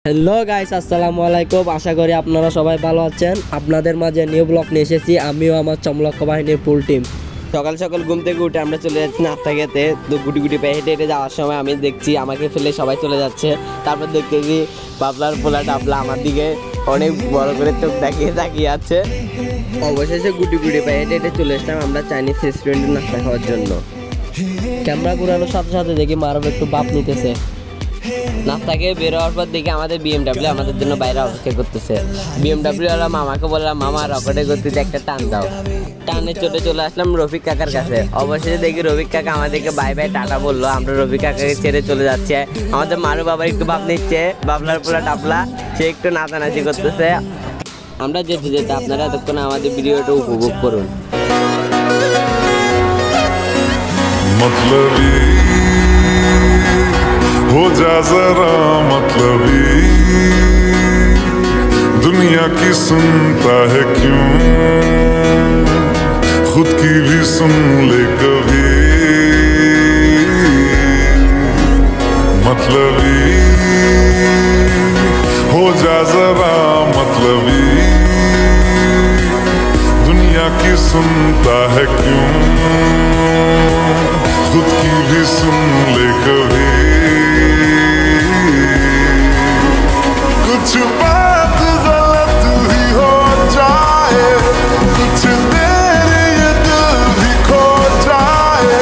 Hello guys, আসসালামু আলাইকুম। আশা করি আপনারা সবাই ভালো আছেন। আপনাদের মাঝে নিউ ব্লগ নিয়ে এসেছি আমিও আমার চমলক্ষ বাহিনীর ফুল টিম। সকাল সকাল ঘুম থেকে উঠে আমরা চলে যাচ্ছি নাস্তা খেতে। তো গুটি গুটি পায়ে হেঁটে হেঁটে যাওয়ার সময় আমি দেখছি আমাকে ফেলে সবাই চলে যাচ্ছে। তারপর দেখতেছি বাবলার পোলা ডাবলা আমার দিকে অনেক বড় করে চোখ তাকিয়ে আছে। অবশেষে গুটি গুটি পায়ে হেঁটে হেঁটে চলে এসলাম আমরা চাইনিজ রেস্টুরেন্টে নাস্তা খাওয়ার জন্য। ক্যামেরা ঘুরানোর সাথে সাথে দেখি মারব একটু বাপ নিতেছে। নাস্তা খেয়ে বের হওয়ার পর দেখি আমাদের বিএমডাব্লিউ আমাদের জন্য বাইরে অপেক্ষা করতেছে। বিএমডাব্লিউ ওরা মামাকে বললাম, মামা রকেটে করতেছে একটা টান দাও। টানে চলে আসলাম রফিক কাকার কাছে। অবশেষে দেখি রফিক কাকা আমাদেরকে বাই বাই টাটা বললো। আমরা রফিক কাকাকে ছেড়ে চলে যাচ্ছে। আমাদের মারু বাবার একটু বাপ নিচ্ছে, বাবলার পোলা টাবলা, সে একটু নাচানাচি করতেছে। আমরা যেতে যেতে আপনারা এতক্ষণ আমাদের ভিডিওটা উপভোগ করুন। हो जा जरा मतलबी, दुनिया की सुनता है क्यों, खुद की भी सुन ले कभी। मतलबी हो जा जरा मतलबी, दुनिया की सुनता है क्यों, खुद की भी सुन ले कभी। कुछ बात गलत ही हो जाए, कुछ देर ये दिल भी खो जाए,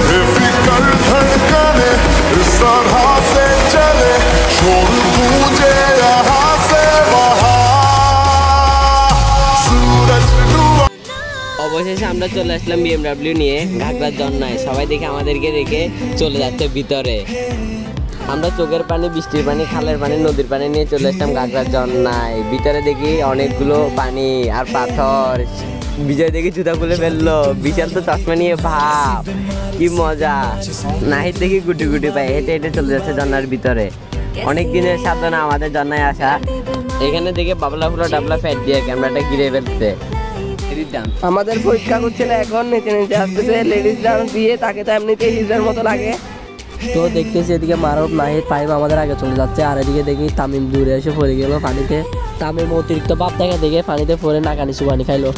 बेफिक्र धड़कने इस तरह से चले, शोर गूंजे यहाँ से वहाँ, सूरज डूबा। অবশেষে আমরা চলে আসলাম বিএমডাব্লিউ নিয়ে ঘাগড়ার জন্নায়। সবাই দেখে আমাদেরকে রেখে চলে যাচ্ছে ভিতরে। আমরা চোখের পানি, বৃষ্টির পানি, খালের পানি, নদীর পানি নিয়ে চলে আসলাম ঘাগড়ার জন্নায়। ভিতরে দেখি অনেকগুলো পানি আর পাথর। বিজয় দেখি জুতা খুলে ফেললো, বিশাল তো চশমা নিয়ে ভাব, কি মজা। নাহিদ দেখি গুটি গুটি পায়ে হেঁটে হেঁটে চলে যাচ্ছে জন্নার ভিতরে। অনেক দিনের সাধনা আমাদের জন্নায় আসা। এখানে দেখে বাবলা ফুলো ডাবলা ফ্যাট দিয়ে ক্যামেরাটা ঘিরে ফেলছে। আমাদের পরীক্ষা করছিল, এখন নিচে নিচে আসতেছে লেডিস ডান্স দিয়ে, তাকে তো এমনিতেই হিজড়ার মতো লাগে। তো দেখতেছি এদিকে মারব নাহিদ পাইব আমাদের আগে চলে যাচ্ছে, আর এদিকে দেখি তামিম দূরে এসে পড়ে গেল পানিতে। তামিম অতিরিক্ত বাপ দেখা দেখে পানিতে পড়ে নাকানি সুবানি খাইলো।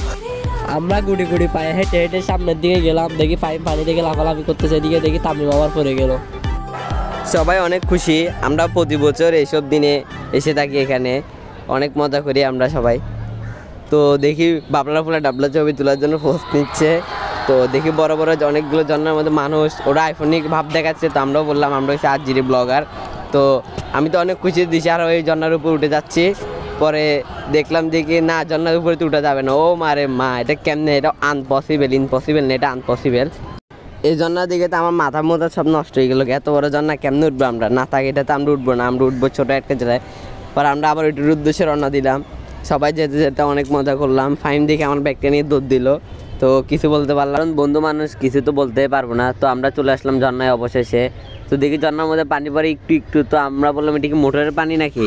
আমরা গুটি গুটি পায়ে হেঁটে হেঁটে সামনের দিকে গেলাম, দেখি পানি থেকে লাফালাফি করতেছে। এদিকে দেখি তামিম আবার পড়ে গেল। সবাই অনেক খুশি। আমরা প্রতি বছর এইসব দিনে এসে থাকি, এখানে অনেক মজা করি আমরা সবাই। তো দেখি বাবলা ফুলা ডাবলা ছবি তোলার জন্য পোস্ট নিচ্ছে। তো দেখি বড় বড় অনেকগুলো জন্নার মধ্যে মানুষ, ওরা আইফোনিক ভাব দেখাচ্ছে। তো আমরাও বললাম আমরা হচ্ছে আরজিরি ব্লগার। তো আমি তো অনেক খুশি দিছি, আর ওই জন্নার উপর উঠে যাচ্ছি। পরে দেখলাম দেখি না, জন্নার উপরে তো উঠে যাবে না। ও মারে মা, এটা কেমনে, এটা ইম্পসিবল না, এটা আনপসিবল। এই জন্নার দিকে তো আমার মাথা মোথা সব নষ্ট হয়ে গেলো। এত বড় জন্না কেমনে উঠবো আমরা? না থাকে এটা তো আমরা উঠবো না, আমরা উঠবো ছোটো একটা জেলায়। পরে আমরা আবার ওইটির উদ্দেশ্যে রওনা দিলাম। সবাই যেতে যেতে অনেক মজা করলাম। ফাইম দেখে আমার ব্যাগটা নিয়ে দৌড় দিল। তো কিছু বলতে পারলাম, বন্ধু মানুষ কিছু তো বলতেই পারবো না। তো আমরা চলে আসলাম ঝর্ণায় অবশেষে। তো দেখি ঝর্ণার মধ্যে পানি পড়ে একটু একটু। তো আমরা বললাম এটা কি মোটরের পানি নাকি?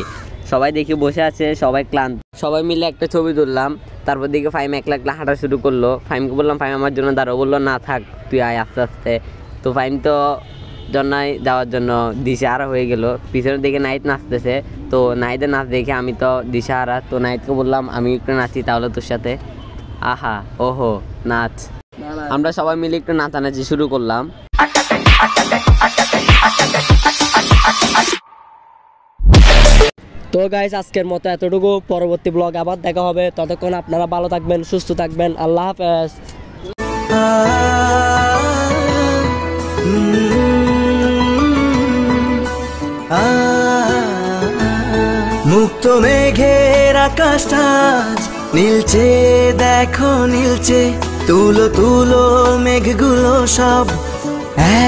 সবাই দেখি বসে আছে, সবাই ক্লান্ত। সবাই মিলে একটা ছবি তুললাম। তারপর দেখি ফাইম একলা একলা হাঁটা শুরু করলো। ফাইমকে বললাম ফাইম আমার জন্য দাঁড়াও, বললো না থাক তুই আয় আস্তে আস্তে। তো ফাইম তো জন্নায় যাওয়ার জন্য দিশাহারা হয়ে গেল। পিছনের দিকে নাইট নাচতেছে। তো নাইদের নাচ দেখে আমি তো দিশাহারা। তো নাইটকে বললাম আমি একটু নাচি তাহলে তোর সাথে। আহা ওহো নাচ। আমরা সবাই মিলে একটু নাচানাচি শুরু করলাম। তো গাইস, আজকের মতো এতটুকু। পরবর্তী ব্লগ আবার দেখা হবে। ততক্ষণ আপনারা ভালো থাকবেন, সুস্থ থাকবেন। আল্লাহ হাফেজ। মুক্ত মেঘের আকাশটা নীলচে, দেখো নীলচে, তুলো তুলো মেঘগুলো সব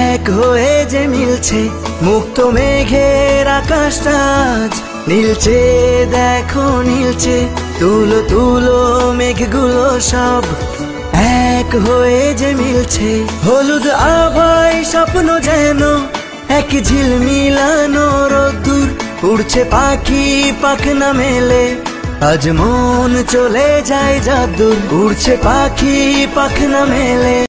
এক হয়ে যে মিলছে। মুক্ত মেঘের আকাশটা নীলচে, দেখো নীলচে, তুলো তুলো মেঘগুলো সব এক হয়ে যে মিলছে। হলুদ আভায় স্বপ্ন যেন এক ঝিলমিলানো রোদ্দুর, উড়ছে পাখি পাখনা মেলে, আজ মন চলে যায় যাদুর। উড়ছে পাখি পাখনা মেলে।